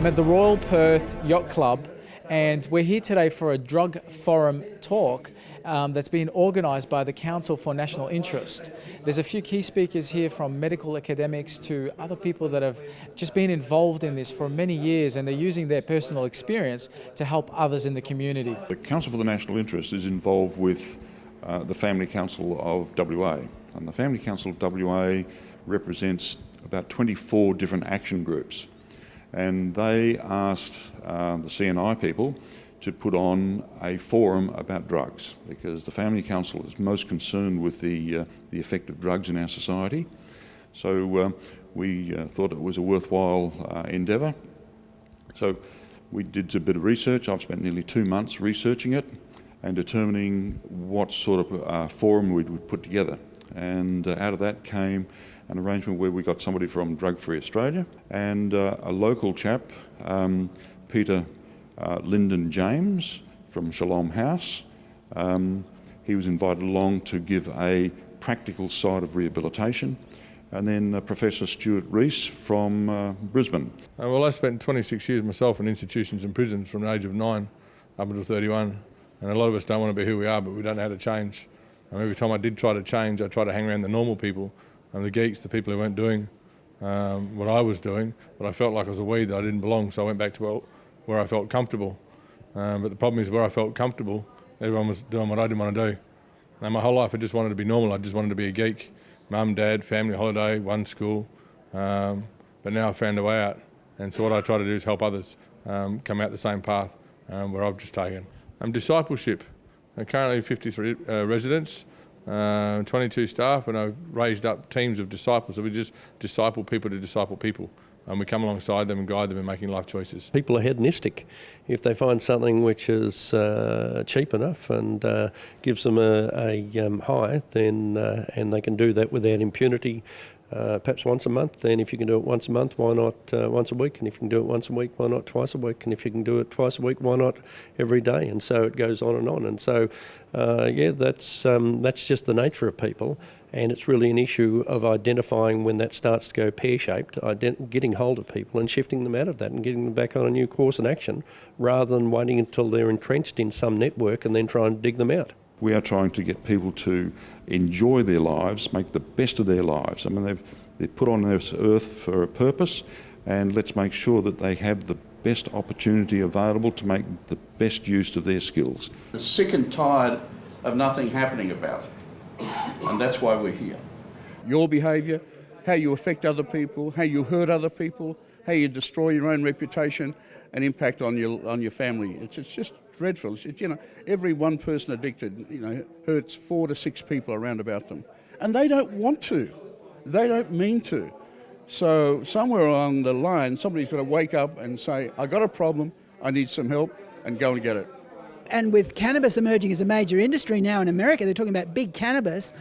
I'm at the Royal Perth Yacht Club, and we're here today for a drug forum talk that's been organised by the Council for National Interest. There's a few key speakers here, from medical academics to other people that have just been involved in this for many years, and they're using their personal experience to help others in the community. The Council for the National Interest is involved with the Family Council of WA, and the Family Council of WA represents about 24 different action groups. And they asked the CNI people to put on a forum about drugs, because the Family Council is most concerned with the effect of drugs in our society. So we thought it was a worthwhile endeavour. So we did a bit of research. I've spent nearly 2 months researching it and determining what sort of forum we would put together. And out of that came an arrangement where we got somebody from Drug Free Australia and a local chap, Peter Lyndon James from Shalom House. He was invited along to give a practical side of rehabilitation. And then Professor Stuart Rees from Brisbane. Well, I spent 26 years myself in institutions and prisons from the age of 9 up until 31. And a lot of us don't want to be who we are, but we don't know how to change. And every time I did try to change, I tried to hang around the normal people and the geeks, the people who weren't doing what I was doing, but I felt like I was a weed that I didn't belong, so I went back to where I felt comfortable. But the problem is, where I felt comfortable, everyone was doing what I didn't want to do. And my whole life I just wanted to be normal. I just wanted to be a geek. Mum, dad, family holiday, one school. But now I've found a way out. And so what I try to do is help others come out the same path where I've just taken. Discipleship. Currently 53 residents, 22 staff, and I've raised up teams of disciples. So we just disciple people to disciple people. And we come alongside them and guide them in making life choices. People are hedonistic. If they find something which is cheap enough and gives them a high, then and they can do that without impunity, perhaps once a month. Then if you can do it once a month, why not once a week? And if you can do it once a week, why not twice a week? And if you can do it twice a week, why not every day? And so it goes on and on. And so, yeah, that's just the nature of people. And it's really an issue of identifying when that starts to go pear-shaped, getting hold of people and shifting them out of that and getting them back on a new course and action, rather than waiting until they're entrenched in some network and then try and dig them out. We are trying to get people to enjoy their lives, make the best of their lives. I mean, they're put on this earth for a purpose, and let's make sure that they have the best opportunity available to make the best use of their skills. Sick and tired of nothing happening about it. And that's why we're here. Your behaviour, how you affect other people, how you hurt other people, how you destroy your own reputation and impact on your family. It's just dreadful. Every one person addicted, hurts 4 to 6 people around about them. And they don't want to. They don't mean to. So somewhere along the line, somebody's got to wake up and say, I got a problem, I need some help, and go and get it. And with cannabis emerging as a major industry now in America, they're talking about big cannabis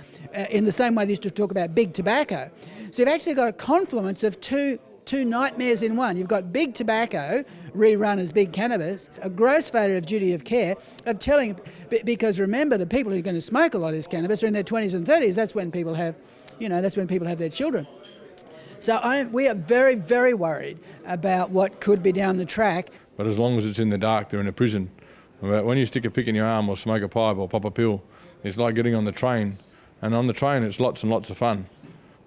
in the same way they used to talk about big tobacco. So you've actually got a confluence of two nightmares in one. You've got big tobacco rerun as big cannabis, a gross failure of duty of care of telling, because remember, the people who are going to smoke a lot of this cannabis are in their 20s and 30s. That's when people have, that's when people have their children. So we are very, very worried about what could be down the track. But as long as it's in the dark, they're in a prison. When you stick a pick in your arm or smoke a pipe or pop a pill, it's like getting on the train. And on the train, it's lots and lots of fun.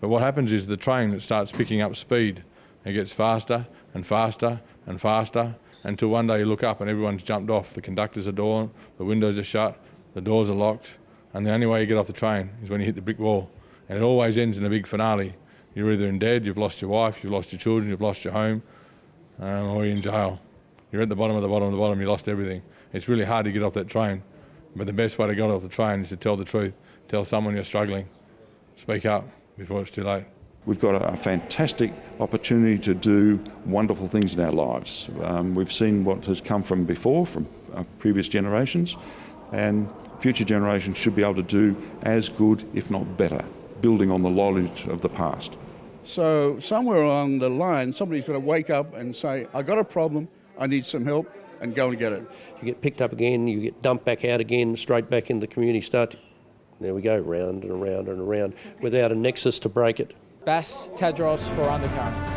But what happens is the train, it starts picking up speed. It gets faster and faster and faster until one day you look up and everyone's jumped off. The conductor's are gone, the windows are shut, the doors are locked, and the only way you get off the train is when you hit the brick wall. And it always ends in a big finale. You're either in dead, you've lost your wife, you've lost your children, you've lost your home, or you're in jail. You're at the bottom of the bottom of the bottom, you lost everything. It's really hard to get off that train, but the best way to get off the train is to tell the truth. Tell someone you're struggling. Speak up before it's too late. We've got a fantastic opportunity to do wonderful things in our lives. We've seen what has come from before, from previous generations, and future generations should be able to do as good, if not better, building on the knowledge of the past. So somewhere along the line, somebody's got to wake up and say, I got a problem, I need some help, and go and get it. You get picked up again, you get dumped back out again, straight back in the community, there we go, round and around and around, without a nexus to break it. Bass Tadros for Undercurrent.